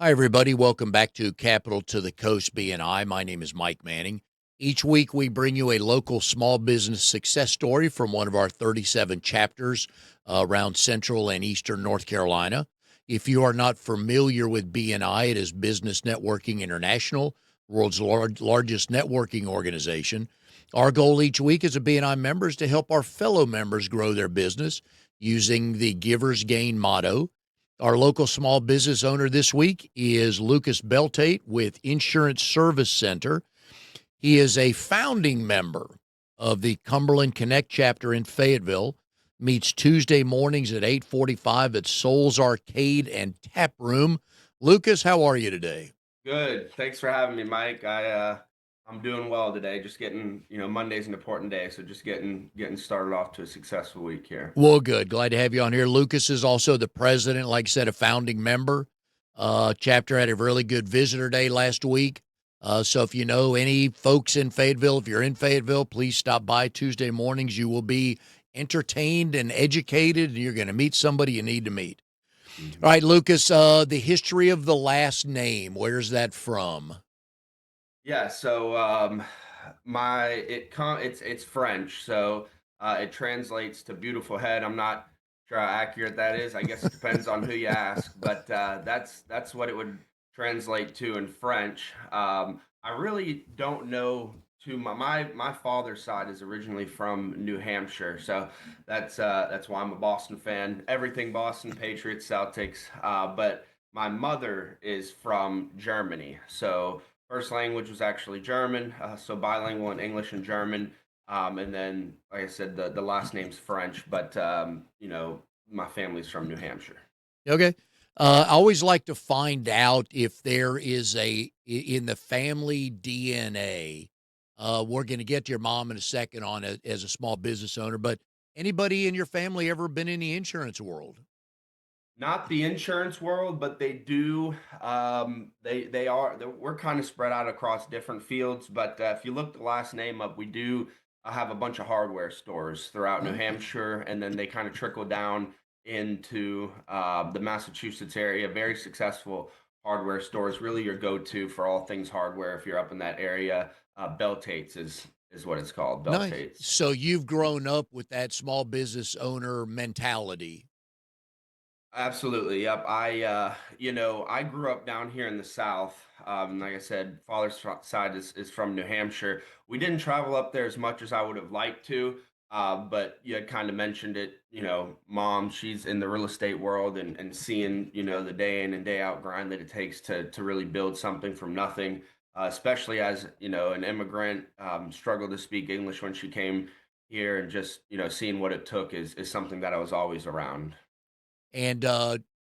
Hi, everybody. Welcome back to Capital to the Coast BNI. My name is Mike Manning. Each week, we bring you a local small business success story from one of our 37 chapters around Central and Eastern North Carolina. If you are not familiar with BNI, it is Business Networking International, the world's largest networking organization. Our goal each week as a BNI member is to help our fellow members grow their business using the Giver's Gain motto. Our local small business owner this week is Lukas Belletete with Insurance Service Center. He is a founding member of the Cumberland Connect chapter in Fayetteville. Meets Tuesday mornings at 8:45 at Soul's Arcade and Tap Room. Lukas, how are you today? Good. Thanks for having me, Mike. I'm doing well today. Just getting, Monday's an important day, so just getting started off to a successful week here. Well, good. Glad to have you on here. Lukas is also the president, like I said, a founding member. Chapter had a really good visitor day last week. So if you know any folks in Fayetteville, if you're in Fayetteville, please stop by Tuesday mornings. You will be entertained and educated, and you're going to meet somebody you need to meet. All Mhm. right, Lukas, the history of the last name, where's that from? Yeah, so it's French, so it translates to beautiful head. I'm not sure how accurate that is. I guess it depends on who you ask, but that's what it would translate to in French. I really don't know too my father's side is originally from New Hampshire, so that's why I'm a Boston fan. Everything Boston, Patriots, Celtics, but my mother is from Germany, so first language was actually German, so bilingual in English and German. And then, like I said, the last name's French, but my family's from New Hampshire. Okay. I always like to find out if there is in the family DNA. We're going to get to your mom in a second on it as a small business owner, but anybody in your family ever been in the insurance world? Not the insurance world, but they do. We're kind of spread out across different fields. But if you look the last name up, we do have a bunch of hardware stores throughout New Okay. Hampshire, and then they kind of trickle down into the Massachusetts area. Very successful hardware stores, really your go-to for all things hardware. If you're up in that area, Beltates is what it's called, Nice. Beltates. So you've grown up with that small business owner mentality. Absolutely. Yep. I grew up down here in the South. Like I said, side is from New Hampshire. We didn't travel up there as much as I would have liked to. But you had kind of mentioned it, mom, she's in the real estate world and seeing, the day in and day out grind that it takes to really build something from nothing, especially as, an immigrant, struggled to speak English when she came here and just, seeing what it took is something that I was always around. And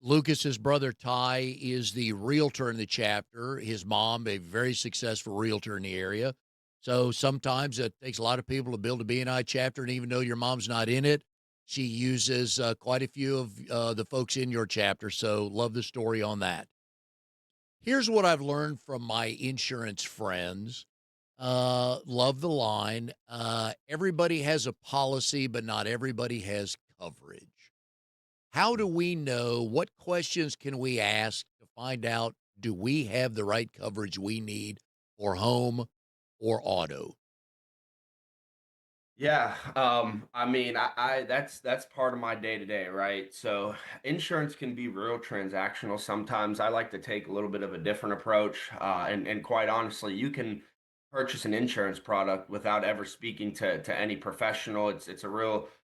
Lucas's brother Ty is the realtor in the chapter. His mom, a very successful realtor in the area. So sometimes it takes a lot of people to build a BNI chapter, and even though your mom's not in it, she uses quite a few of the folks in your chapter. So love the story on that. Here's what I've learned from my insurance friends. Love the line. Everybody has a policy, but not everybody has coverage. How do we know what questions can we ask to find out do we have the right coverage we need for home or auto? Yeah, I mean, I that's part of my day to day, right? So insurance can be real transactional sometimes. I like to take a little bit of a different approach, and quite honestly, you can purchase an insurance product without ever speaking to any professional.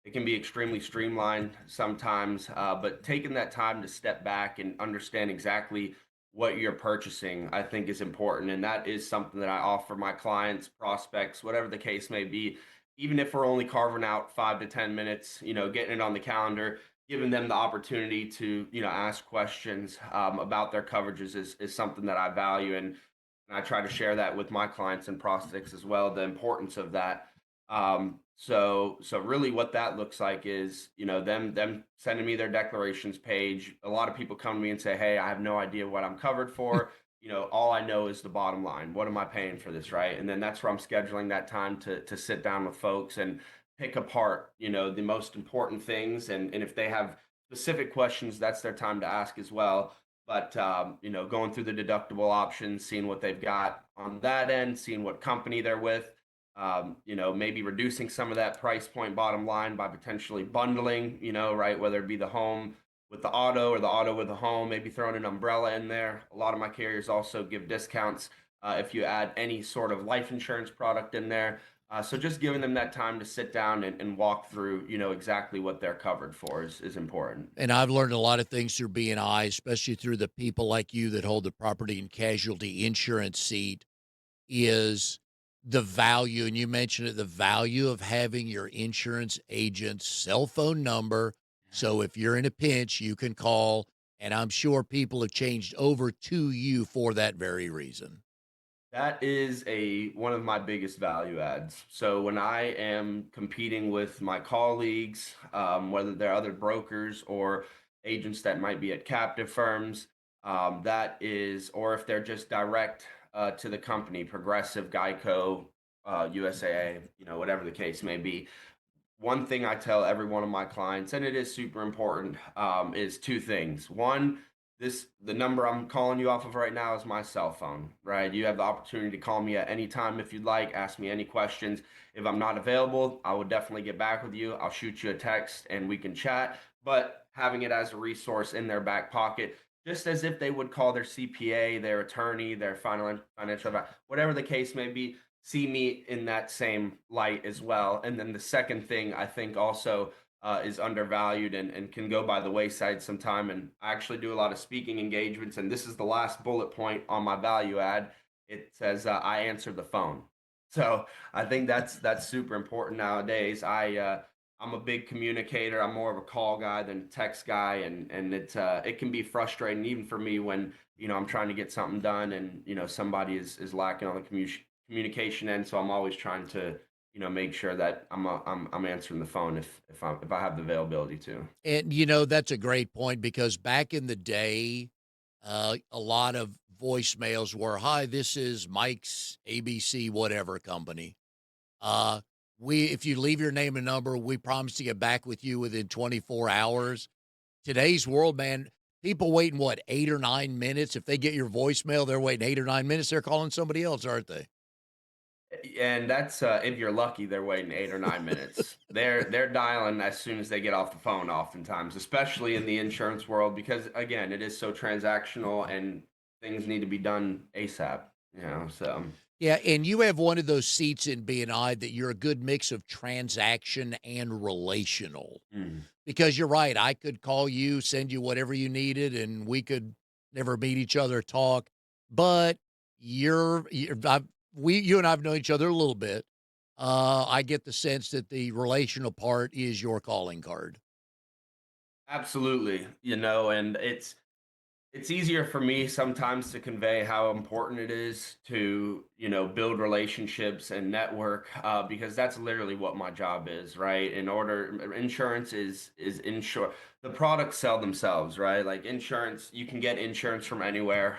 It can be extremely streamlined sometimes, but taking that time to step back and understand exactly what you're purchasing, I think is important, and that is something that I offer my clients, prospects, whatever the case may be, even if we're only carving out 5 to 10 minutes, getting it on the calendar, giving them the opportunity to, ask questions about their coverages is something that I value. And I try to share that with my clients and prospects as well, the importance of that. So really what that looks like is, them sending me their declarations page. A lot of people come to me and say, "Hey, I have no idea what I'm covered for. All I know is the bottom line. What am I paying for this, right?" And then that's where I'm scheduling that time to sit down with folks and pick apart, the most important things. And if they have specific questions, that's their time to ask as well. But going through the deductible options, seeing what they've got on that end, seeing what company they're with, maybe reducing some of that price point bottom line by potentially bundling, right? Whether it be the home with the auto or the auto with the home, maybe throwing an umbrella in there. A lot of my carriers also give discounts if you add any sort of life insurance product in there. So just giving them that time to sit down and walk through, exactly what they're covered for is important. And I've learned a lot of things through BNI, especially through the people like you that hold the property and casualty insurance seat, is the value. And you mentioned it, the value of having your insurance agent's cell phone number. So if you're in a pinch, you can call. And I'm sure people have changed over to you for that very reason. That is a one of my biggest value adds. So when I am competing with my colleagues, whether they're other brokers or agents that might be at captive firms, that is, or if they're just direct to the company, Progressive, Geico, USAA, whatever the case may be, one thing I tell every one of my clients, and it is super important, is two things. One, the number I'm calling you off of right now is my cell phone, right? You have the opportunity to call me at any time if you'd like, ask me any questions. If I'm not available, I will definitely get back with you. I'll shoot you a text and we can chat. But having it as a resource in their back pocket, just as if they would call their CPA, their attorney, their financial advisor, whatever the case may be, see me in that same light as well. And then the second thing I think also is undervalued and can go by the wayside sometime. And I actually do a lot of speaking engagements. And this is the last bullet point on my value add. It says I answer the phone. So I think that's super important nowadays. I'm a big communicator. I'm more of a call guy than a text guy, and it can be frustrating even for me when I'm trying to get something done and somebody is lacking on the communication end. So I'm always trying to make sure that I'm answering the phone if I have the availability to. And, that's a great point because back in the day, a lot of voicemails were, "Hi, this is Mike's ABC whatever company. Uh, if you leave your name and number, we promise to get back with you within 24 hours." Today's world, man, people waiting what, 8 or 9 minutes? If they get your voicemail, they're waiting 8 or 9 minutes. They're calling somebody else, aren't they? And that's if you're lucky, they're waiting 8 or 9 minutes. They're dialing as soon as they get off the phone, oftentimes, especially in the insurance world, because again, it is so transactional and things need to be done ASAP. So Yeah, and you have one of those seats in BNI that you're a good mix of transaction and relational. mm, Because you're right, I could call you, send you whatever you needed, and we could never meet each other, talk. But you and I've known each other a little bit. I get the sense that the relational part is your calling card. absolutely, and it's easier for me sometimes to convey how important it is to build relationships and network because that's literally what my job is, right? Insurance is insure the products sell themselves, right? Like insurance, you can get insurance from anywhere.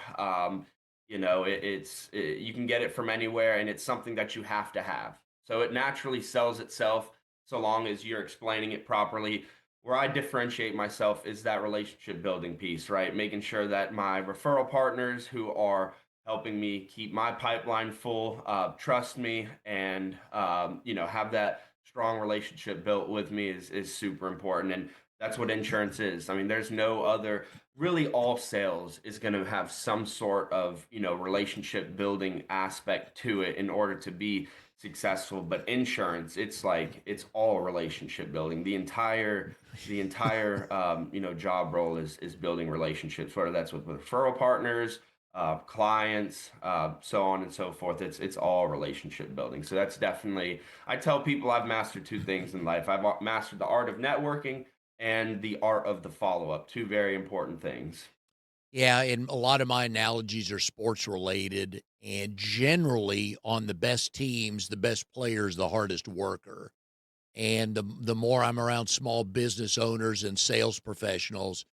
You can get it from anywhere and it's something that you have to have, so it naturally sells itself so long as you're explaining it properly. Where I differentiate myself is that relationship building piece, right? Making sure that my referral partners who are helping me keep my pipeline full, trust me, and have that strong relationship built with me is super important. And that's what insurance is. I mean, there's no other. Really, all sales is going to have some sort of relationship building aspect to it in order to be successful. But insurance, it's like it's all relationship building. The entire job role is building relationships, whether that's with referral partners, clients, so on and so forth. It's all relationship building. So that's definitely, I tell people I've mastered two things in life. I've mastered the art of networking and the art of the follow up. Two very important things. Yeah, and a lot of my analogies are sports related, and generally on the best teams, the best players, the hardest worker. And the more I'm around small business owners and sales professionals,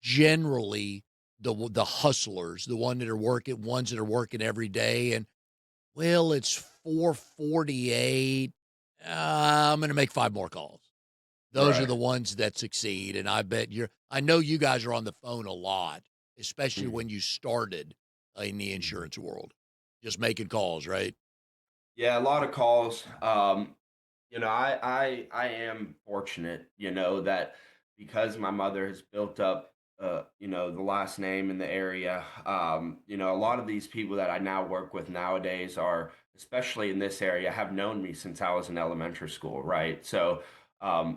generally the hustlers, the ones that are working every day, and well, it's 4:48. I'm going to make 5 more calls. Those are Right. the ones that succeed, and I know you guys are on the phone a lot. especially Mm. when you started in the Mhm. insurance world? Just making calls, right? Yeah, a lot of calls. I am fortunate, that because my mother has built up, the last name in the area. A lot of these people that I now work with nowadays are, especially in this area, have known me since I was in elementary school, right? So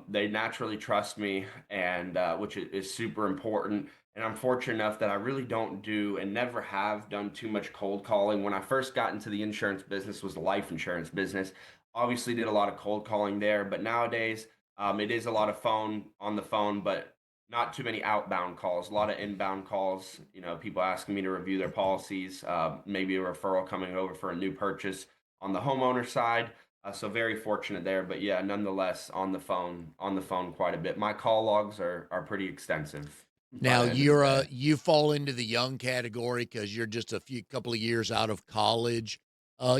they naturally trust me, and which is super important. And I'm fortunate enough that I really don't do and never have done too much cold calling. When I first got into the insurance business, was the life insurance business. Obviously, did a lot of cold calling there, but nowadays it is a lot of phone on the phone, but not too many outbound calls. A lot of inbound calls. People asking me to review their policies, maybe a referral coming over for a new purchase on the homeowner side. So very fortunate there, but yeah, nonetheless on the phone quite a bit. My call logs are pretty extensive by Now the end of the day. you fall into the young category because you're just a few couple of years out of college.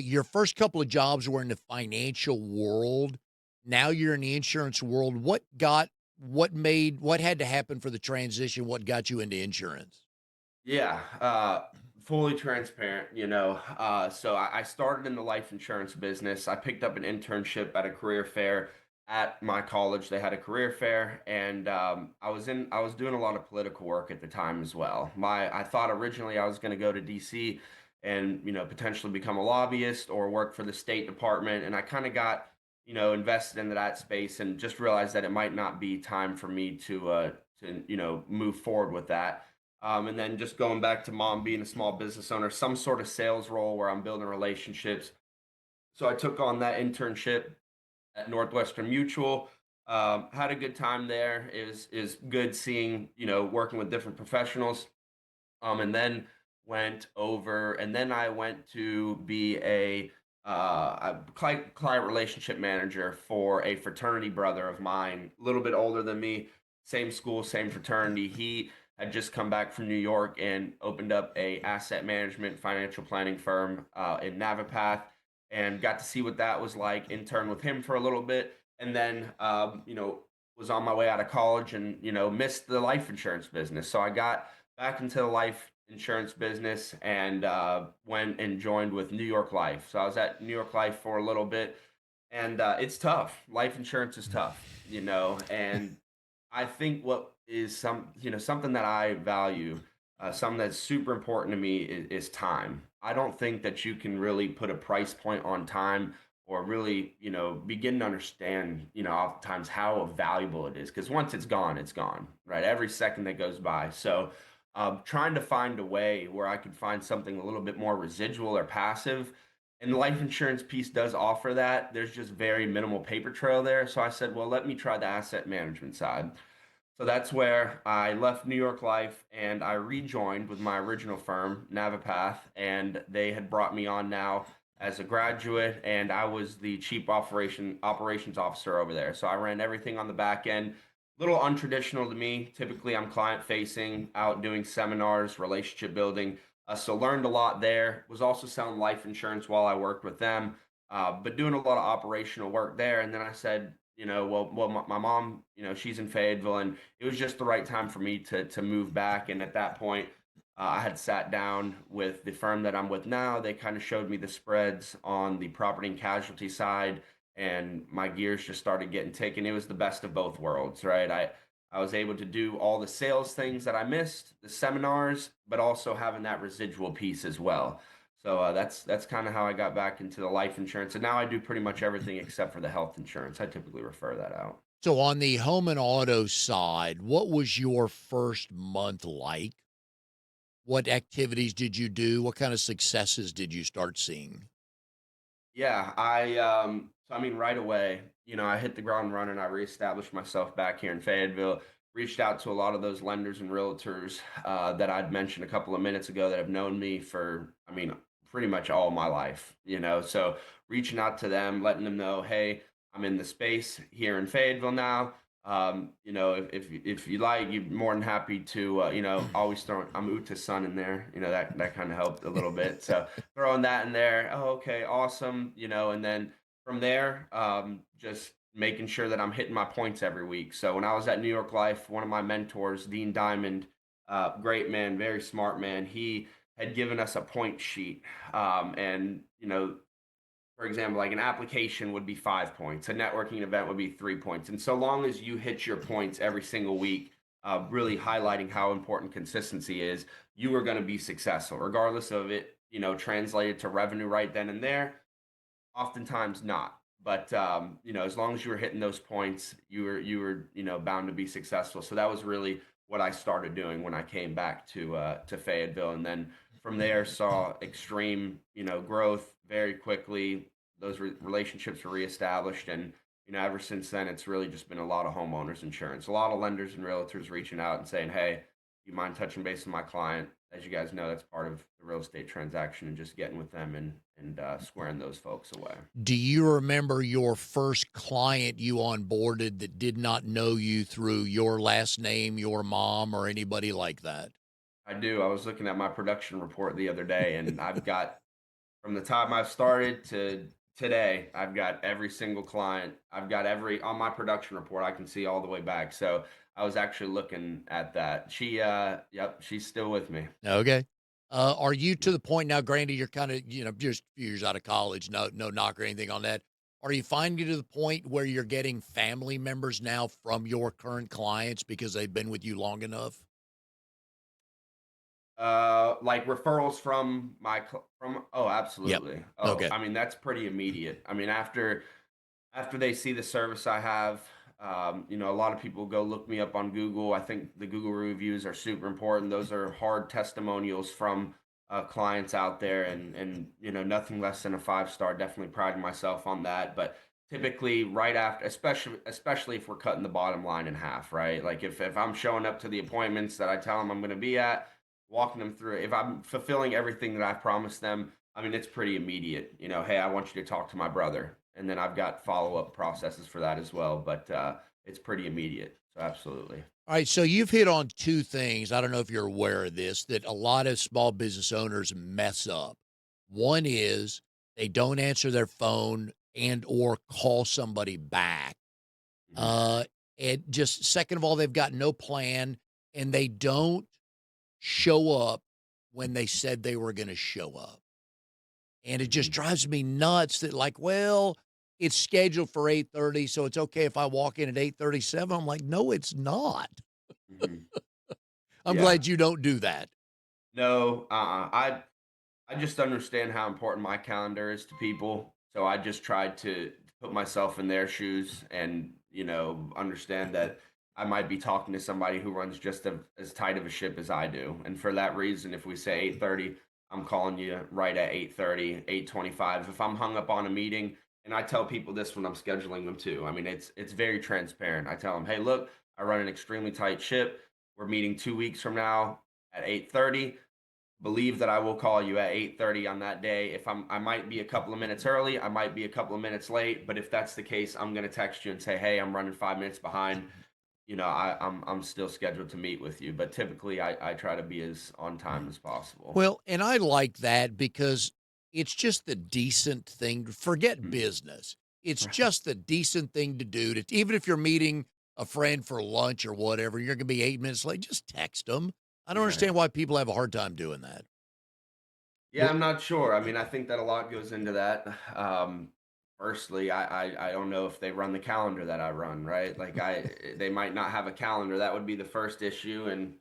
Your first couple of jobs were in the financial world. Now you're in the insurance world. What had to happen for the transition? What got you into insurance? Yeah, fully transparent, So I started in the life insurance business. I picked up an internship at a career fair at my college. They had a career fair, and I was doing a lot of political work at the time as well. I thought originally I was going to go to DC and potentially become a lobbyist or work for the State Department, and I kind of got invested into that space and just realized that it might not be time for me to move forward with that. And then just going back to mom being a small business owner, some sort of sales role where I'm building relationships. So I took on that internship at Northwestern Mutual. Had a good time there. Is good seeing working with different professionals. And then I went to be a client relationship manager for a fraternity brother of mine, a little bit older than me, same school, same fraternity. He had just come back from New York and opened up a asset management financial planning firm in Navapath, and got to see what that was like. Intern with him for a little bit, and then was on my way out of college and missed the life insurance business. So I got back into the life insurance business and went and joined with New York Life. So I was at New York Life for a little bit, and it's tough. Life insurance is tough, and I think what is something that I value, something that's super important to me is time. I don't think that you can really put a price point on time or really, begin to understand, oftentimes how valuable it is. Because once it's gone, right? Every second that goes by. So, trying to find a way where I could find something a little bit more residual or passive. And the life insurance piece does offer that. There's just very minimal paper trail there. So I said, well, let me try the asset management side. So that's where I left New York Life and I rejoined with my original firm, Navapath, and they had brought me on now as a graduate, and I was the chief operations officer over there. So I ran everything on the back end. Little untraditional to me. Typically, I'm client facing, out doing seminars, relationship building. So learned a lot there. Was also selling life insurance while I worked with them, but doing a lot of operational work there. And then I said, my mom, she's in Fayetteville, and it was just the right time for me to move back. And at that point, I had sat down with the firm that I'm with now. They kind of showed me the spreads on the property and casualty side, and my gears just started getting taken. It was the best of both worlds, right? I was able to do all the sales things that I missed, the seminars, but also having that residual piece as well. So that's kind of how I got back into the life insurance, and now I do pretty much everything except for the health insurance. I typically refer that out. So on the home and auto side, what was your first month like? What activities did you do? What kind of successes did you start seeing? Yeah, so I mean right away, I hit the ground running. I reestablished myself back here in Fayetteville, reached out to a lot of those lenders and realtors that I'd mentioned a couple of minutes ago that have known me for, I mean, pretty much all my life. So reaching out to them, letting them know, hey, I'm in the space here in Fayetteville now. If you like, you're more than happy to, always throwing, I'm Uta's son in there, that kind of helped a little bit. So throwing that in there. Oh, okay, awesome. And then from there, just making sure that I'm hitting my points every week. So when I was at New York Life, one of my mentors, Dean Diamond, Great man, very smart man. He had given us a point sheet, and for example, like an application would be 5 points, a networking event would be 3 points. And so long as you hit your points every single week, really highlighting how important consistency is, you are going to be successful, regardless of it, translated to revenue right then and there. Oftentimes not. But as long as you were hitting those points, you were bound to be successful. So that was really what I started doing when I came back to Fayetteville, and then from there saw extreme growth very quickly. Those relationships were reestablished, and ever since then, it's really just been a lot of homeowners insurance, a lot of lenders and realtors reaching out and saying, "Hey, you mind touching base with my client?" As you guys know, that's part of the real estate transaction, and just getting with them and squaring those folks away. Do you remember your first client you onboarded that did not know you through your last name, your mom, or anybody like that? I do. I was looking at my production report the other day, and I've got from the time I've started to today, I've got every single client. I've got every on my production report. I can see all the way back. So I was actually looking at that. Yep, she's still with me. Okay. Are you to the point now, granted, you're kind of, just a few years out of college, no knock or anything on that. Are you finding to the point where you're getting family members now from your current clients because they've been with you long enough? Like referrals from oh, Yep. absolutely. Oh, Okay. I mean that's pretty immediate. I mean after they see the service I have, a lot of people go look me up on Google. I think the Google reviews are super important. Those are hard testimonials from clients out there, and nothing less than a 5 star. Definitely priding myself on that. But typically, right after, especially if we're cutting the bottom line in half, right? Like if I'm showing up to the appointments that I tell them I'm going to be at, walking them through it, if I'm fulfilling everything that I promised them, I mean, it's pretty immediate. Hey, I want you to talk to my brother, and then I've got follow-up processes for that as well, but, it's pretty immediate, so absolutely. All right, so you've hit on two things. I don't know if you're aware of this that a lot of small business owners mess up. One is they don't answer their phone and or call somebody back. Mhm, Uh, and just second of all, they've got no plan and they don't show up when they said they were going to show up. And it just mhm, drives me nuts that like, well, it's scheduled for 8:30, so it's okay if I walk in at 8:37. I'm like, no, it's not. mhm. I'm Yeah. glad you don't do that. No, I just understand how important my calendar is to people. So I just tried to put myself in their shoes and, understand that I might be talking to somebody who runs just as tight of a ship as I do. And for that reason, if we say 8:30, I'm calling you right at 8:30, 8:25. If I'm hung up on a meeting, and I tell people this when I'm scheduling them too. I mean, it's very transparent. I tell them, "Hey, look, I run an extremely tight ship. We're meeting 2 weeks from now at 8:30. Believe that I will call you at 8:30 on that day. If I might be a couple of minutes early, I might be a couple of minutes late, but if that's the case, I'm going to text you and say, "Hey, I'm running 5 minutes behind. I'm still scheduled to meet with you." But typically I try to be as on time as possible. Well, and I like that because it's just the decent thing. Forget Mhm. business. It's Right. just the decent thing to do to even if you're meeting a friend for lunch or whatever, you're gonna be 8 minutes late, just text them. I don't Right. understand why people have a hard time doing that. Yeah, I'm not sure. I mean, I think that a lot goes into that. Firstly, I don't know if they run the calendar that I run, right? Like they might not have a calendar. That would be the first issue. And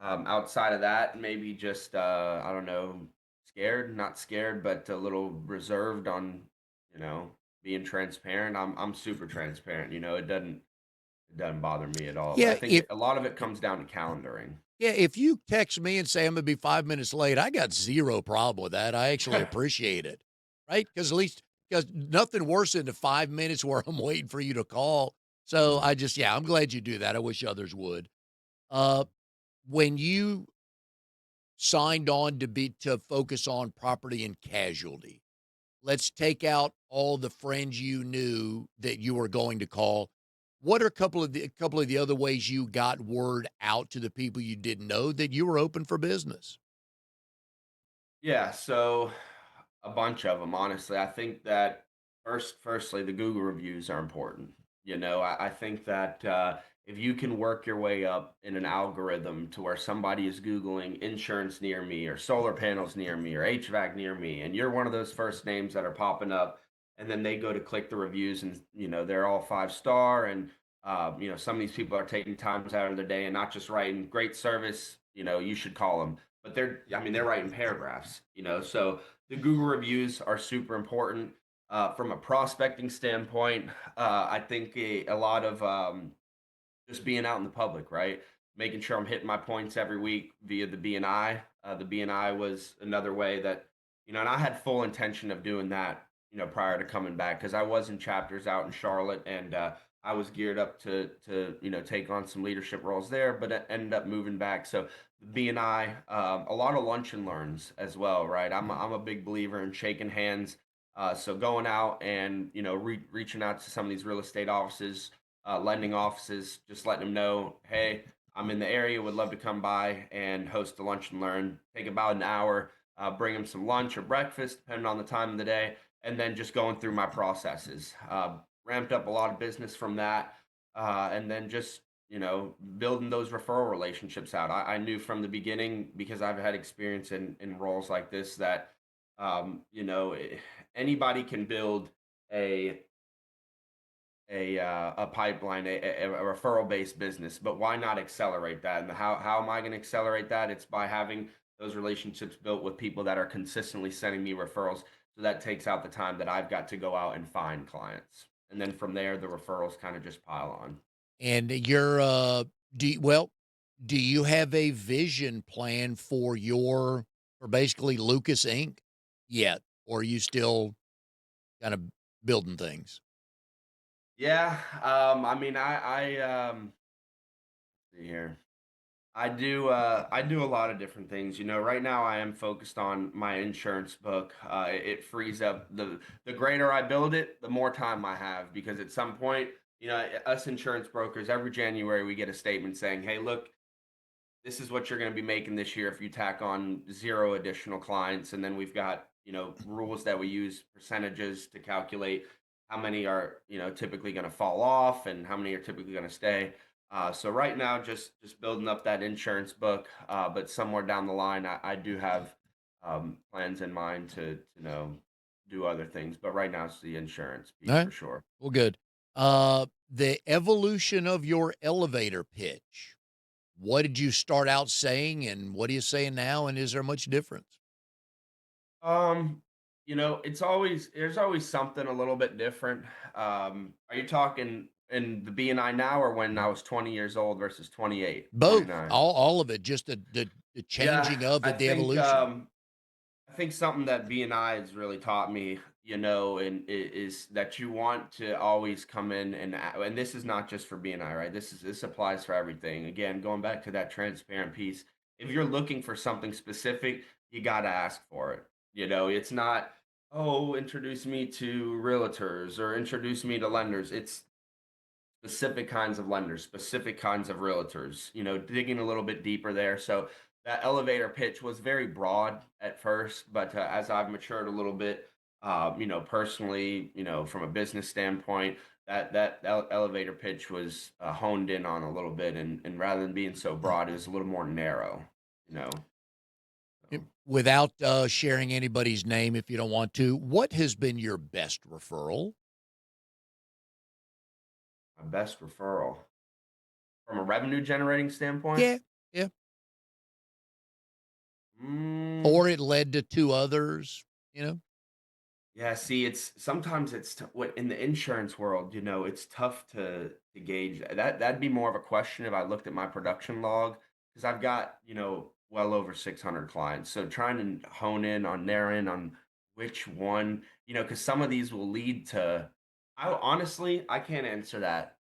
outside of that, maybe just I don't know, scared, not scared, but a little reserved on, you know, being transparent. I'm super transparent. It doesn't bother me at all. But I Yeah, think if a lot of it comes down to calendaring. yeah, if you text me and say I'm gonna be 5 minutes late, I got zero problem with that. I actually appreciate it, right? Because at least because nothing worse than the 5 minutes where I'm waiting for you to call. So Mhm. I just yeah, I'm glad you do that. I wish others would. Uh, when you signed on to focus on property and casualty, let's take out all the friends you knew that you were going to call. What are a couple of the other ways you got word out to the people you didn't know that you were open for business? Yeah, so a bunch of them, honestly. I think that firstly, the Google reviews are important. I think that if you can work your way up in an algorithm to where somebody is Googling insurance near me or solar panels near me or HVAC near me, and you're one of those first names that are popping up, and then they go to click the reviews and they're all 5 star, and some of these people are taking times out of their day and not just writing great service, you should call them, but they're writing paragraphs, so the Google reviews are super important. From a prospecting standpoint, I think a lot of just being out in the public, right? Making sure I'm hitting my points every week via the BNI. The BNI was another way that, and I had full intention of doing that, prior to coming back because I was in chapters out in Charlotte, and I was geared up to take on some leadership roles there, but I ended up moving back. So the BNI, a lot of lunch and learns as well, right? I'm a big believer in shaking hands. So going out and reaching out to some of these real estate offices, lending offices, just letting them know, hey, I'm in the area, would love to come by and host a lunch and learn. Take about an hour, bring them some lunch or breakfast, depending on the time of the day, and then just going through my processes. Ramped up a lot of business from that, and then just building those referral relationships out. I knew from the beginning because I've had experience in roles like this that anybody can build a a pipeline, a referral based business. But why not accelerate that? And how am I going to accelerate that? It's by having those relationships built with people that are consistently sending me referrals. So that takes out the time that I've got to go out and find clients. And then from there, the referrals kind of just pile on. And you're, well, do you have a vision plan for basically Lucas Inc. yet? Or are you still kind of building things? Yeah. See here. I do a lot of different things. Right now I am focused on my insurance book. It frees up the greater I build it, the more time I have because at some point, us insurance brokers every January we get a statement saying, "Hey, look, this is what you're going to be making this year if you tack on 0 additional clients." And then we've got rules that we use, percentages to calculate how many are typically going to fall off and how many are typically going to stay. So right now just building up that insurance book, but somewhere down the line I do have plans in mind to do other things, but right now it's the insurance All piece right. for sure. Well, good. The evolution of your elevator pitch. What did you start out saying and what are you saying now? And is there much difference? Um, it's always there's always something a little bit different. Are you talking in the BNI now or when I was 20 years old versus 28, Both, 29? all of it, just the Yeah, changing of I it, the think evolution. I think something that BNI has really taught me, and is that you want to always come in and this is not just for BNI, right? This applies for everything. Again, going back to that transparent piece, if you're looking for something specific, you got to ask for it. It's not, oh, introduce me to realtors or introduce me to lenders. It's specific kinds of lenders, specific kinds of realtors, digging a little bit deeper there. So that elevator pitch was very broad at first, but as I've matured a little bit, personally, from a business standpoint, that elevator pitch was honed in on a little bit, and rather than being so broad, it was a little more narrow, you know. So Without sharing anybody's name, if you don't want to, what has been your best referral? my best referral from a revenue generating standpoint. Yeah, yeah. Mm, Or it led to two others, you know? Yeah, see, it's sometimes what in the insurance world, it's tough to gauge that. That'd be more of a question if I looked at my production log because I've got, well over 600 clients. So trying to hone in on their end on which one, because some of these will lead to, I can't answer that.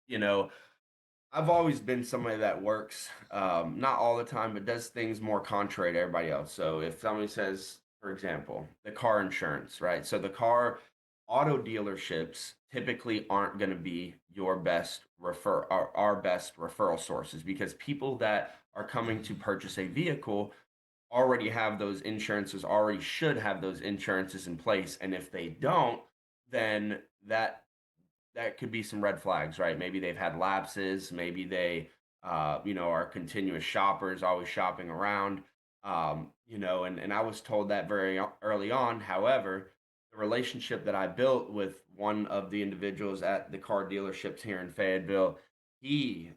I've always been somebody that works, not all the time, but does things more contrary to everybody else. So if somebody says, for example, the car insurance, right? So the car auto dealerships typically aren't going to be your best our best referral sources because people that are coming to purchase a vehicle already have those insurances, already should have those insurances in place. And if they don't, then that that could be some red flags, right? Maybe they've had lapses, maybe they are continuous shoppers, always shopping around. And I was told that very early on. However, the relationship that I built with one of the individuals at the car dealerships here in Fayetteville, he's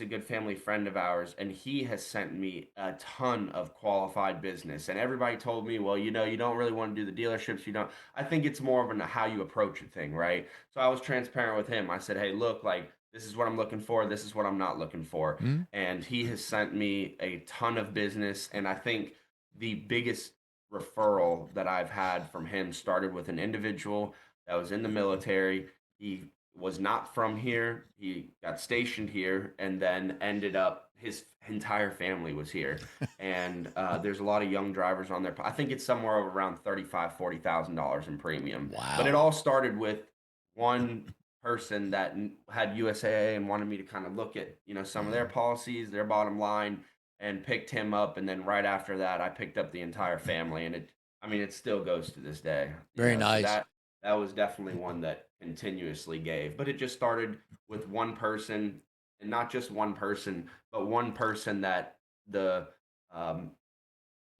a good family friend of ours, and he has sent me a ton of qualified business. And everybody told me, well, you don't really want to do the dealerships. You don't. I think it's more of a how you approach a thing, right? So I was transparent with him. I said, hey, look, like this is what I'm looking for. This is what I'm not looking for. Mhm. And he has sent me a ton of business. And I think the biggest referral that I've had from him started with an individual that was in the military. He was not from here. He got stationed here and then ended up his entire family was here. And there's a lot of young drivers on there. I think it's somewhere around $35,000-$40,000 in premium. But it Wow. all started with one person that had USAA and wanted me to kind of look at some of their Mhm. policies, their bottom line, and picked him up. And then right after that, I picked up the entire family, and it still goes to this day. Very So nice. that was definitely one that continuously gave. But it just started with one person, and not just one person, but one person that the um,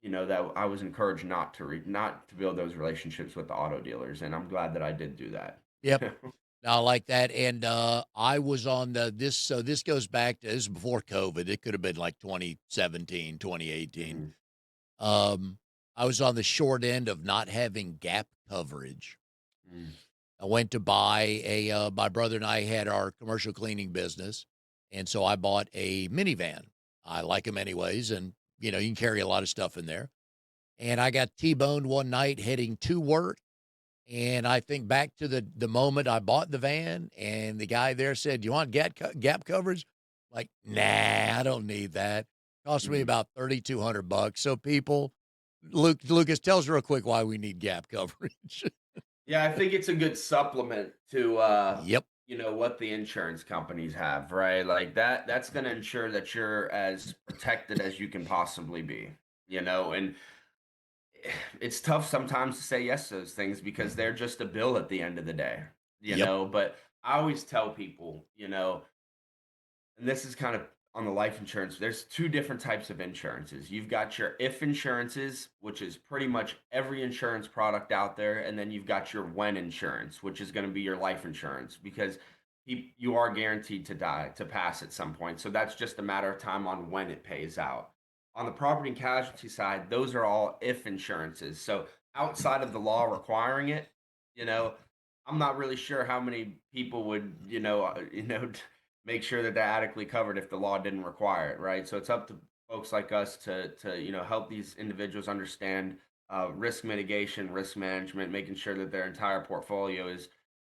that I was encouraged not to build those relationships with the auto dealers, and I'm glad that I did do that. Yep. I like that, and, I was on the this so this goes back to this is before COVID, it could have been like 2017, 2018. Mhm. Um, I was on the short end of not having gap coverage. Mm, I went to buy my brother and I had our commercial cleaning business, and so I bought a minivan. I like them anyways, and, you can carry a lot of stuff in there, and I got T-boned one night heading to work. And I think back to the moment I bought the van, and the guy there said, "Do you want gap coverage?" Like, "Nah, I don't need that." Cost me mm. about 3,200 bucks. So people, Lucas, tell us real quick why we need gap coverage. Yeah, I think it's a good supplement to Yep, what the insurance companies have, right? Like that's going to ensure that you're as protected as you can possibly be. And it's tough sometimes to say yes to those things because they're just a bill at the end of the day. yep, But I always tell people, and this is kind of on the life insurance. There's two different types of insurances. You've got your if insurances, which is pretty much every insurance product out there, and then you've got your when insurance, which is going to be your life insurance because you are guaranteed to die, to pass at some point. So that's just a matter of time on when it pays out. On the property and casualty side, those are all if insurances. So outside of the law requiring it, you know, I'm not really sure how many people would make sure that they're adequately covered if the law didn't require it, right? So it's up to folks like us to help these individuals understand risk mitigation, risk management, making sure that their entire portfolio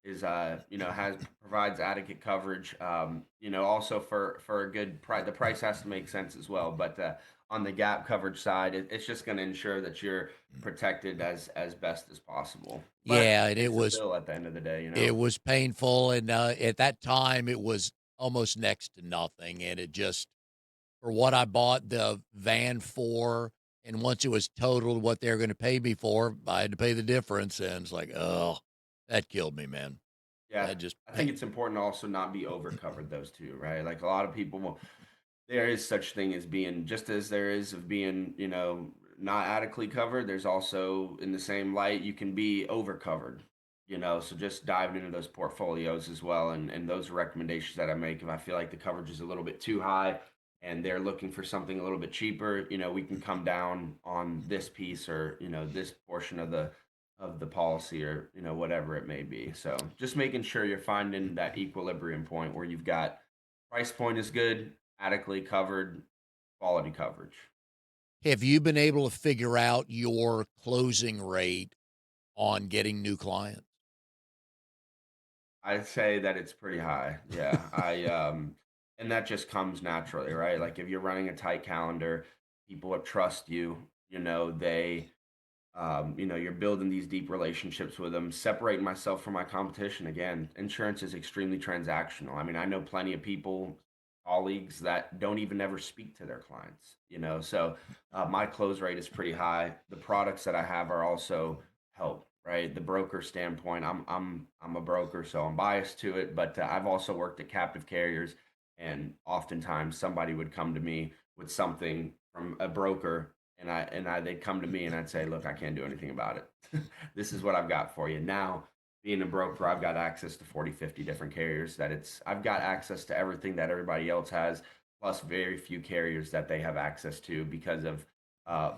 has provides adequate coverage. Also for a good price, the price has to make sense as well. But on the gap coverage side, it's just going to ensure that you're protected as best as possible. But yeah, and it it's a was bill at the end of the day, you it know. was painful, and at that time it was almost next to nothing, and it just for what I bought the van for, and once it was totaled what they were gonna pay me for, I had to pay the difference, and it's like, oh, that killed me, man. Yeah, That just I think it's important to also not be over covered those two, right? Like a lot of people will there is such thing as being just as there is of being, not adequately covered, there's also in the same light you can be over covered. So just diving into those portfolios as well and those are recommendations that I make if I feel like the coverage is a little bit too high and they're looking for something a little bit cheaper, we can come down on this piece or this portion of the policy or whatever it may be. So just making sure you're finding that equilibrium point where you've got price point is good, adequately covered, quality coverage. have you been able to figure out your closing rate on getting new clients? I'd say that it's pretty high. Yeah. And that just comes naturally, right? Like if you're running a tight calendar, people that trust you, you're building these deep relationships with them, separating myself from my competition. Again, insurance is extremely transactional. I mean, I know plenty of people, colleagues that don't even ever speak to their clients. So my close rate is pretty high. The products that I have are also help. right? The broker standpoint, I'm a broker, so I'm biased to it, but I've also worked at captive carriers, and oftentimes somebody would come to me with something from a broker, and I they'd come to me and I'd say, "Look, I can't do anything about it. This is what I've got for you." Now, being a broker, I've got access to 40, 50 different carriers that it's I've got access to everything that everybody else has, plus very few carriers that they have access to because of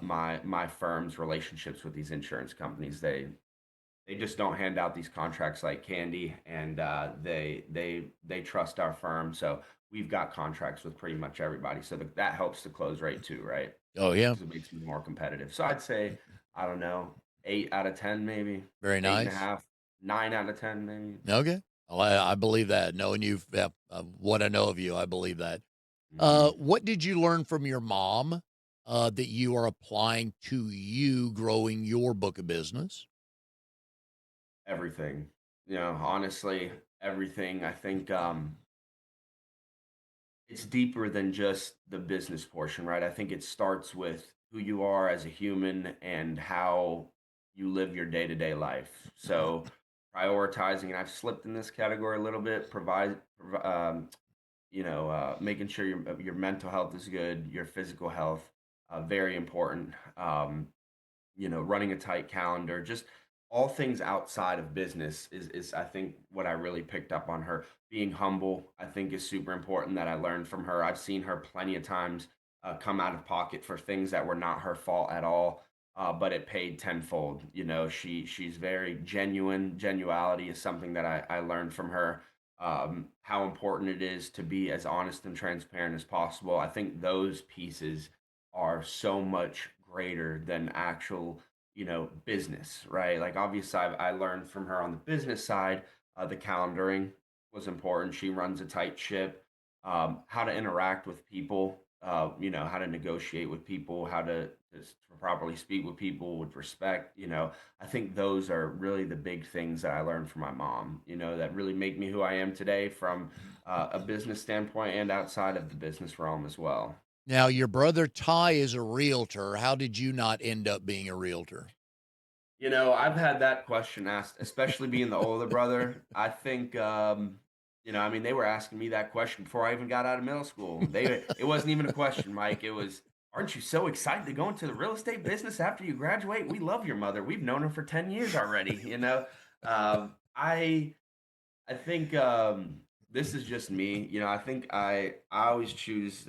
my firm's relationships with these insurance companies. They just don't hand out these contracts like candy, and they trust our firm. So we've got contracts with pretty much everybody. So that helps the close rate too, right? Oh, yeah. Because it makes me more competitive. So I'd say, I don't know, 8 out of 10, maybe Very eight and a nice. half, 9 out of 10, maybe. Okay. Well, I believe that. Knowing you've what I know of you, I believe that. Hmm. What did you learn from your mom that you are applying to you growing your book of business? Everything, honestly, everything. I think it's deeper than just the business portion, right? I think it starts with who you are as a human and how you live your day-to-day life. So prioritizing, and I've slipped in this category a little bit, making sure your mental health is good, your physical health, very important. Running a tight calendar, just all things outside of business is I think what I really picked up on her. Being humble, I think, is super important that I learned from her. I've seen her plenty of times come out of pocket for things that were not her fault at all, but it paid tenfold. She's very genuine. Genuality is something that I learned from her. How important it is to be as honest and transparent as possible. I think those pieces are so much greater than actual, business, right? Like obviously I learned from her on the business side, the calendaring was important. She runs a tight ship, how to interact with people, how to negotiate with people, how to properly speak with people with respect. I think those are really the big things that I learned from my mom, that really make me who I am today from a business standpoint and outside of the business realm as well. Now, your brother Ty is a realtor. How did you not end up being a realtor? I've had that question asked, especially being the older brother. I think, I mean, they were asking me that question before I even got out of middle school. It wasn't even a question, Mike. It was, aren't you so excited to go into the real estate business after you graduate? We love your mother. We've known her for 10 years already. Um, I, I think this is just me. I think I always choose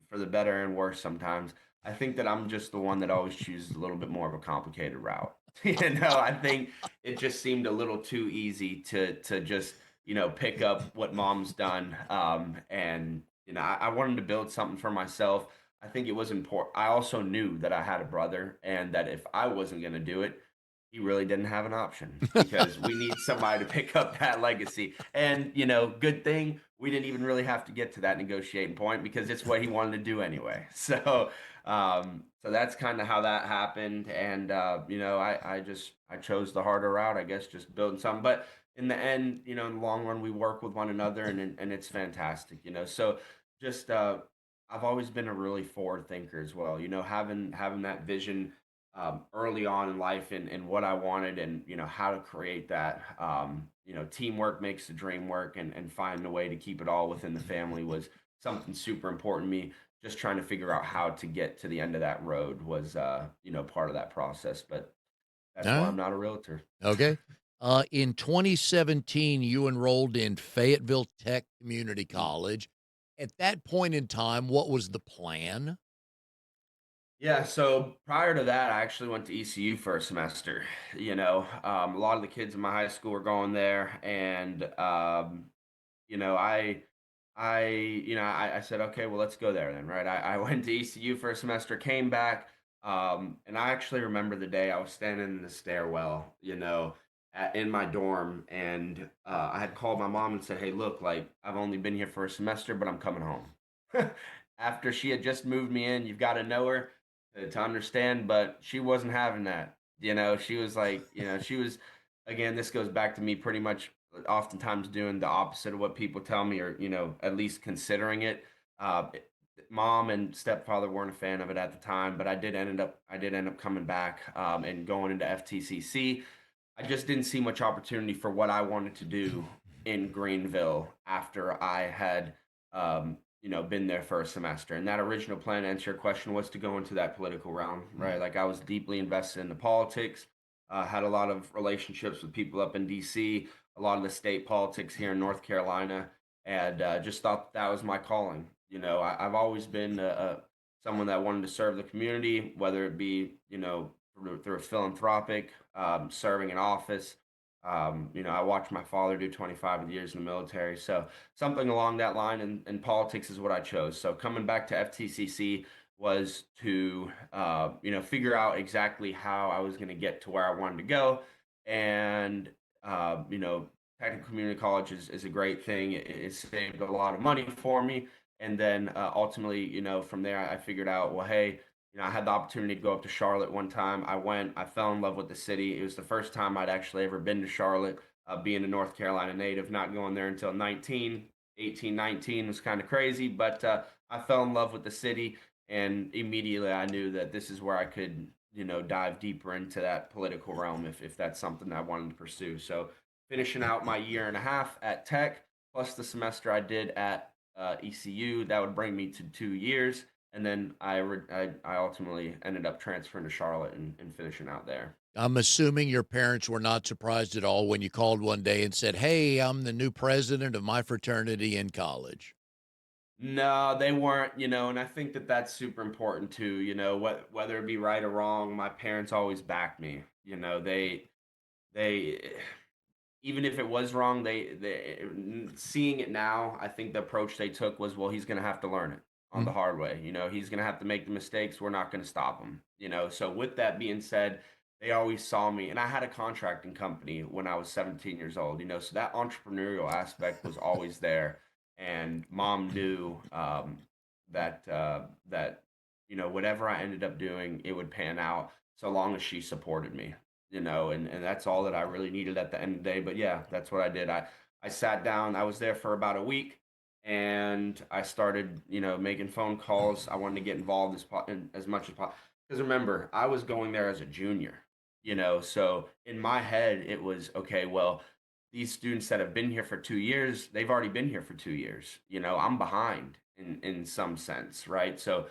for the better and worse sometimes. I think that I'm just the one that always chooses a little bit more of a complicated route. I think it just seemed a little too easy to just pick up what mom's done. And I wanted to build something for myself. I think it was important. I also knew that I had a brother, and that if I wasn't going to do it, he really didn't have an option because we need somebody to pick up that legacy. And, good thing we didn't even really have to get to that negotiating point because it's what he wanted to do anyway. So that's kind of how that happened. And, I chose the harder route, I guess, just building something. But in the end, in the long run, we work with one another, and it's fantastic, So just, I've always been a really forward thinker as well, having that vision early on in life, and what I wanted, and how to create that. Teamwork makes the dream work, and finding a way to keep it all within the family was something super important to me. Just trying to figure out how to get to the end of that road was part of that process. But All that's why I'm right. not a realtor. Okay. In 2017, you enrolled in Fayetteville Tech Community College. At that point in time, what was the plan? Yeah, so prior to that, I actually went to ECU for a semester. A lot of the kids in my high school were going there, and you know, I said, okay, well, let's go there then, right? I went to ECU for a semester, came back, and I actually remember the day I was standing in the stairwell, in my dorm, and I had called my mom and said, hey, look, like I've only been here for a semester, but I'm coming home. After she had just moved me in, you've got to know her to understand, but she wasn't having that. She was like, she was, again, this goes back to me pretty much oftentimes doing the opposite of what people tell me, or at least considering it. uh, Mom and stepfather weren't a fan of it at the time, but I did end up coming back, and going into FTCC. I just didn't see much opportunity for what I wanted to do in Greenville after I had, been there for a semester. And that original plan, to answer your question, was to go into that political realm, right? Like I was deeply invested in the politics, had a lot of relationships with people up in DC, a lot of the state politics here in North Carolina, and just thought that was my calling. I've always been someone that wanted to serve the community, whether it be, through a philanthropic, serving in office. I watched my father do 25 years in the military. So something along that line, and politics is what I chose. So coming back to FTCC was to, figure out exactly how I was going to get to where I wanted to go. And, technical community college is a great thing. It saved a lot of money for me. And then ultimately, from there, I figured out, well, hey, I had the opportunity to go up to Charlotte one time. I went, I fell in love with the city. It was the first time I'd actually ever been to Charlotte, being a North Carolina native, not going there until 19 was kind of crazy, but I fell in love with the city. And immediately I knew that this is where I could, dive deeper into that political realm if that's something I wanted to pursue. So finishing out my year and a half at Tech, plus the semester I did at ECU, that would bring me to 2 years. And then I ultimately ended up transferring to Charlotte and finishing out there. I'm assuming your parents were not surprised at all when you called one day and said, "Hey, I'm the new president of my fraternity in college." No, they weren't, and I think that that's super important too. Whether it be right or wrong, my parents always backed me. They even if it was wrong, seeing it now, I think the approach they took was, well, he's going to have to learn it on the Mhm. hard way. He's going to have to make the mistakes. We're not going to stop him. So with that being said, they always saw me, and I had a contracting company when I was 17 years old. So that entrepreneurial aspect was always there, and mom knew that whatever I ended up doing, it would pan out so long as she supported me. And that's all that I really needed at the end of the day. But yeah, that's what I did. I sat down, I was there for about a week, and I started, making phone calls. I wanted to get involved as much as possible. Because remember, I was going there as a junior, so in my head, it was okay, well, these students that have been here for 2 years, they've already been here for 2 years. I'm behind in some sense, right? So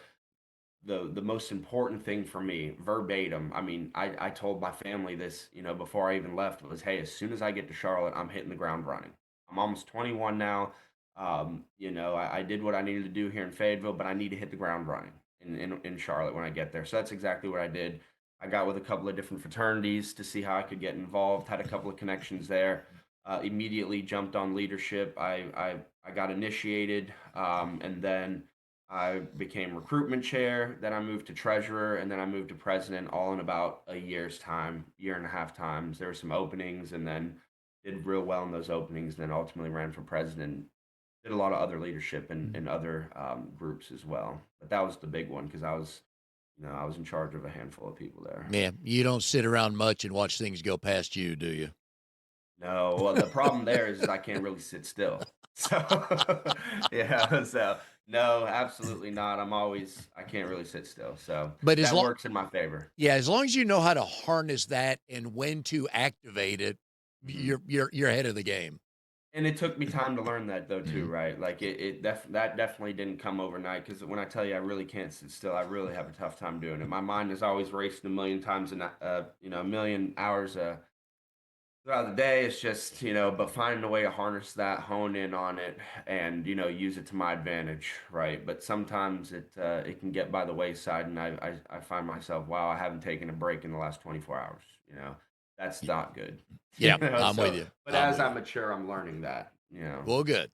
the most important thing for me, verbatim, I mean, I told my family this, before I even left, was, hey, as soon as I get to Charlotte, I'm hitting the ground running. I'm almost 21 now. I did what I needed to do here in Fayetteville, but I need to hit the ground running in Charlotte when I get there. So that's exactly what I did. I got with a couple of different fraternities to see how I could get involved, had a couple of connections there. Immediately jumped on leadership. I got initiated, and then I became recruitment chair, then I moved to treasurer, and then I moved to president all in about a year's time, year and a half times. There were some openings, and then did real well in those openings, then ultimately ran for president. Did a lot of other leadership in other groups as well. But that was the big one because I was in charge of a handful of people there. Yeah, you don't sit around much and watch things go past you, do you? No, well, the problem there is I can't really sit still. So, yeah, so no, absolutely not. I can't really sit still. So But as that long works in my favor. Yeah, as long as you know how to harness that and when to activate it, Mhm. you're ahead of the game. And it took me time to learn that though too, Mhm. right? Like that definitely didn't come overnight because when I tell you I really can't sit still, I really have a tough time doing it. My mind is always racing a million times a million hours throughout the day. It's just, but finding a way to harness that, hone in on it, and use it to my advantage, right? But sometimes it can get by the wayside, and I find myself, wow, I haven't taken a break in the last 24 hours. That's Y not good. Yeah, I'm with So, you. but I'm as with I you. mature, I'm learning that. Well, good.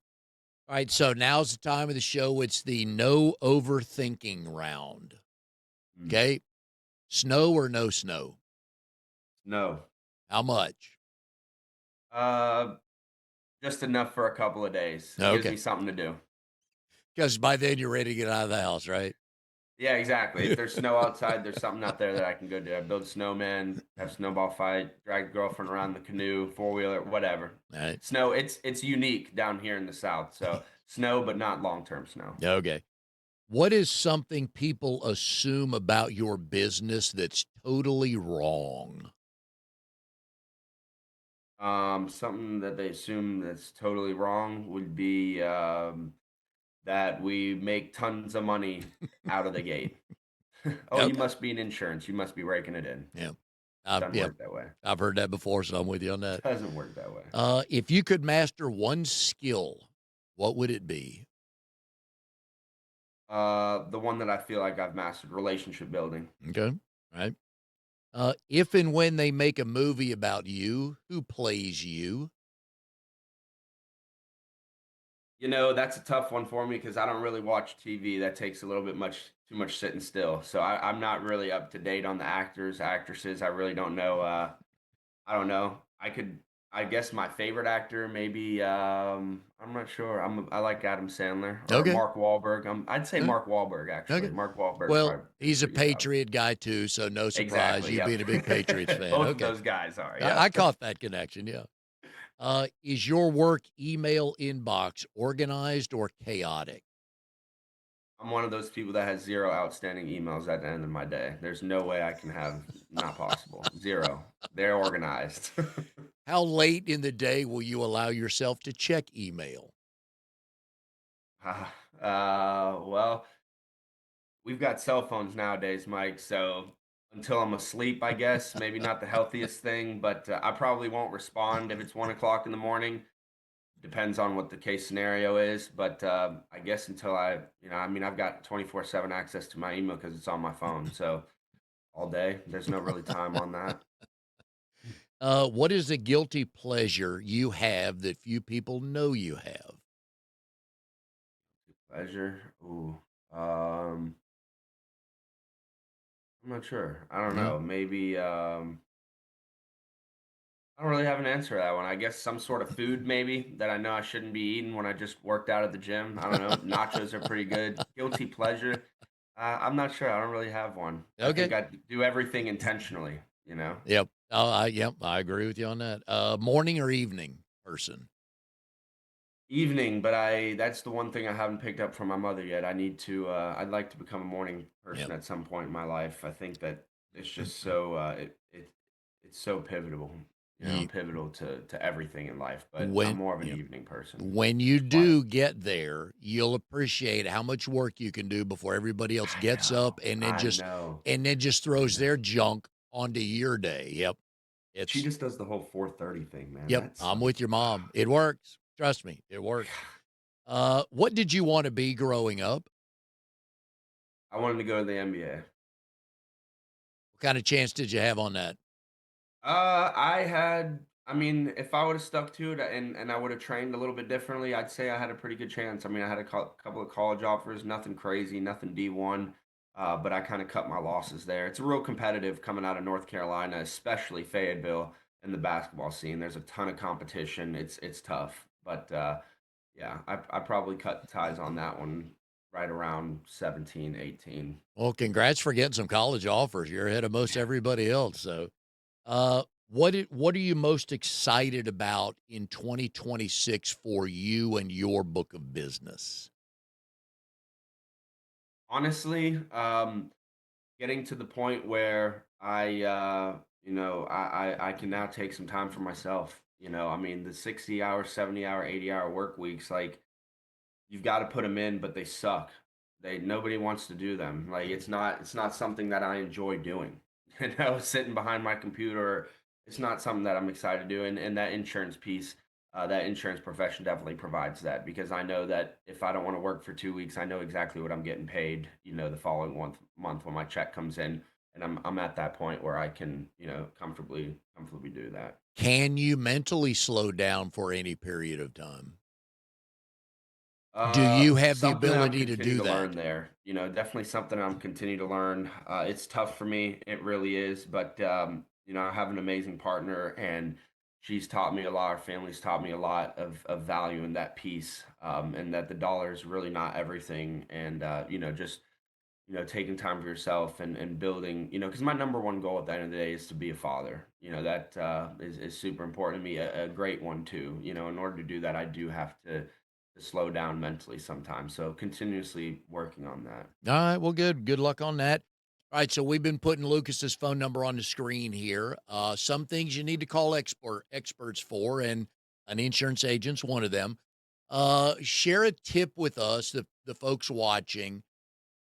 All right, so now's the time of the show. It's the no overthinking round. Mm. Okay? Snow or no snow? No, How much? uh, just enough for a couple of days. It gives Okay. me something to do. Because by then you're ready to get out of the house, right? Yeah, exactly. If there's snow outside, there's something out there that I can go do. I build a snowman, have a snowball fight, drag the girlfriend around the canoe, four wheeler, whatever. All right. Snow, it's unique down here in the South. So snow, but not long term snow. Okay. What is something people assume about your business that's totally wrong? Something that they assume that's totally wrong would be that we make tons of money out of the gate. Oh, you Okay. must be in insurance. You must be raking it in. Yeah. Doesn't Yeah. work that way. I've heard that before, so I'm with you on that. Doesn't work that way. If you could master one skill, what would it be? The one that I feel like I've mastered, relationship building. Okay. Right. If and when they make a movie about you, who plays you? You know, that's a tough one for me because I don't really watch TV. That takes a little bit too much sitting still. So I'm not really up to date on the actors, actresses. I really don't know. I don't know. I guess my favorite actor, maybe. I'm not sure. I like Adam Sandler or Okay. Mark Wahlberg. I'd say Okay. Mark Wahlberg actually. Okay. Mark Wahlberg Well, probably did a he's a pretty good job. Patriot guy too, so no surprise Exactly. you Yep. being a big Patriots fan. Both of Okay. those guys are. I Yep. caught that connection. Yeah. Is your work email inbox organized or chaotic? I'm one of those people that has zero outstanding emails at the end of my day. There's no way I can have, not possible. Zero. They're organized. How late in the day will you allow yourself to check email? Well, we've got cell phones nowadays, Mike. So until I'm asleep, I guess maybe not the healthiest thing, but I probably won't respond if it's 1 o'clock in the morning. Depends on what the case scenario is, but I guess until I mean, I've got 24/7 access to my email because it's on my phone. So all day, there's no really time on that. What is a guilty pleasure you have that few people know you have? Pleasure. Ooh. Um, I'm not sure. I don't Yeah. know. Maybe I don't really have an answer to that one. I guess some sort of food maybe that I know I shouldn't be eating when I just worked out at the gym. I don't know. Nachos are pretty good. Guilty pleasure. I'm not sure. I don't really have one. I think Okay. I do everything intentionally, you know. Yep. Yep. I agree with you on that. Morning or evening person? Evening, but I that's the one thing I haven't picked up from my mother yet. I need to I'd like to become a morning person Yep. at some point in my life. I think that it's just so it's so pivotal, You, pivotal to everything in life, but I'm when more of an yeah. evening person. When you Quiet. do get there, you'll appreciate how much work you can do before everybody else I gets up know. I know. and then just I throws their know. junk onto your day. Yep. She It's just does the whole 4:30 thing, man. yep. That's I'm like with your mom. It works. Trust me, it works. What did you want to be growing up? I wanted to go to the NBA. What kind of chance did you have on that? I mean, if I would have stuck to it and I would have trained a little bit differently, I'd say I had a pretty good chance. I mean, I had a couple of college offers, nothing crazy, nothing D1, but I kind of cut my losses there. It's real competitive coming out of North Carolina, especially Fayetteville in the basketball scene. There's a ton of competition. It's tough, but yeah, I probably cut ties on that one right around 17, 18. Well, congrats for getting some college offers. You're ahead of most everybody else. So, what are you most excited about in 2026 for you and your book of business? Honestly, getting to the point where I can now take some time for myself. I mean, the 60-hour, 70-hour, 80-hour work weeks, like you've got to put them in, but they suck. Nobody wants to do them. Like it's not something that I enjoy doing. Sitting behind my computer, it's not something that I'm excited to do. And that insurance piece, that insurance profession definitely provides that because I know that if I don't want to work for 2 weeks, I know exactly what I'm getting paid. The following month when my check comes in, and I'm at that point where I can comfortably do that. Can you mentally slow down for any period of time? Do you have the Something that I'm ability to continuing do to learn that? there. Definitely something I'm continuing to learn. It's tough for me. It really is. But, I have an amazing partner and she's taught me a lot. Our family's taught me a lot of value in that piece, and that the dollar is really not everything. And, just, taking time for yourself and building, because my number one goal at the end of the day is to be a father. That is super important to me, a great one too. In order to do that, I do have to slow down mentally sometimes. So continuously working on that. All right. Well, good. Good luck on that. All right, so we've been putting Lucas's phone number on the screen here. Some things you need to call experts for, and an insurance agent's one of them. Share a tip with us, the folks watching,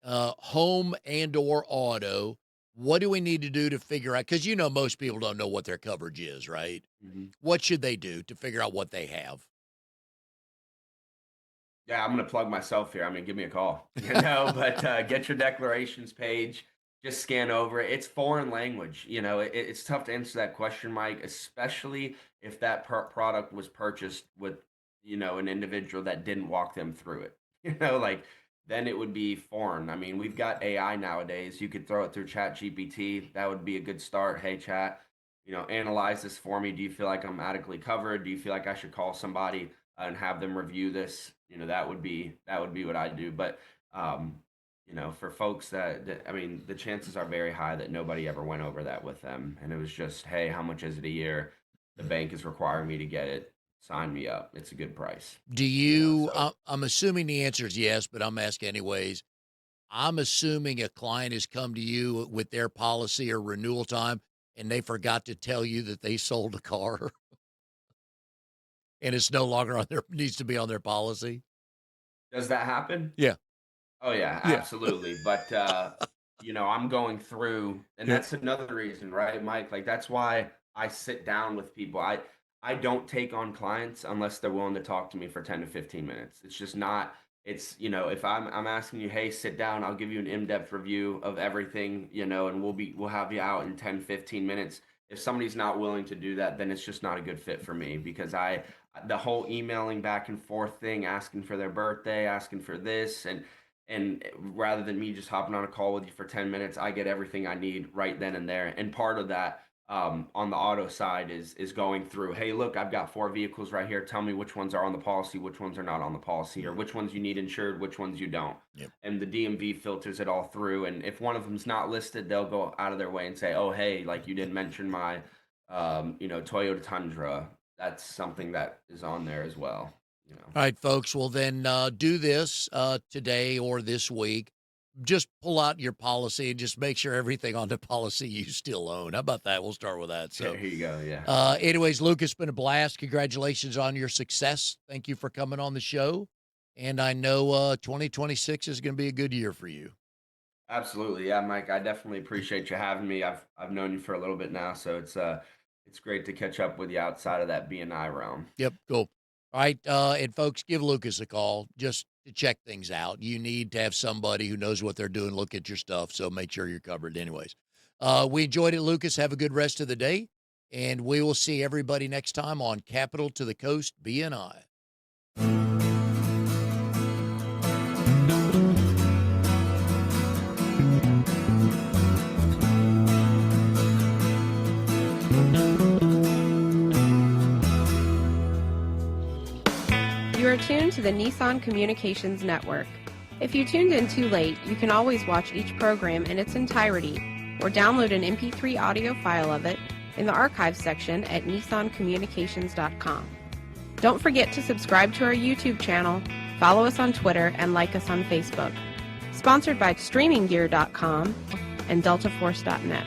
home and or auto. What do we need to do to figure out? Because most people don't know what their coverage is, right? Mhm. What should they do to figure out what they have? Yeah, I'm gonna plug myself here. I mean, give me a call, but get your declarations page. Just scan over it. It's foreign language. It's tough to answer that question, Mike, especially if that product was purchased with, an individual that didn't walk them through it. Like then it would be foreign. I mean, we've got AI nowadays. You could throw it through Chat GPT. That would be a good start. Hey, Chat, analyze this for me. Do you feel like I'm adequately covered? Do you feel like I should call somebody and have them review this? That would be what I do. But for folks I mean, the chances are very high that nobody ever went over that with them, and it was just, hey, how much is it a year? The bank is requiring me to get it. Sign me up. It's a good price. Do you? So I'm assuming the answer is yes, but I'm asking anyways. I'm assuming a client has come to you with their policy or renewal time, and they forgot to tell you that they sold a car, and it's no longer on their needs to be on their policy. does that happen? Yeah, Oh yeah, yeah, absolutely. But I'm going through, and yeah. that's another reason, right, Mike? Like that's why I sit down with people. I don't take on clients unless they're willing to talk to me for 10 to 15 minutes. It's just not it's, if I'm asking you, hey, sit down, I'll give you an in-depth review of everything, and we'll have you out in 10, 15 minutes. If somebody's not willing to do that, then it's just not a good fit for me because the whole emailing back and forth thing, asking for their birthday, asking for this, and rather than me just hopping on a call with you for 10 minutes, I get everything I need right then and there. And part of that, on the auto side, is going through, hey, look, I've got 4 vehicles right here. Tell me which ones are on the policy, which ones are not on the policy, or which ones you need insured, which ones you don't. Yep. And the DMV filters it all through. And if one of them's not listed, they'll go out of their way and say, oh, hey, like you didn't mention my Toyota Tundra. That's something that is on there as well. All right, folks. Well, then do this today or this week. Just pull out your policy and just make sure everything on the policy you still own. How about that? We'll start with that. So, Here you go. Yeah. anyways, Luke, it's been a blast. Congratulations on your success. Thank you for coming on the show. And I know 2026 is going to be a good year for you. Absolutely. Yeah, Mike, I definitely appreciate you having me. I've known you for a little bit now, so it's great to catch up with you outside of that BNI realm. Yep, cool. All right, and folks, give Lucas a call just to check things out. You need to have somebody who knows what they're doing look at your stuff, so make sure you're covered anyways. We enjoyed it, Lucas. Have a good rest of the day, and we will see everybody next time on Capital to the Coast BNI. You are tuned to the Nissan Communications Network. If you tuned in too late, you can always watch each program in its entirety or download an MP3 audio file of it in the archives section at nissancommunications.com. Don't forget to subscribe to our YouTube channel, follow us on Twitter, and like us on Facebook. Sponsored by StreamingGear.com and DeltaForce.net.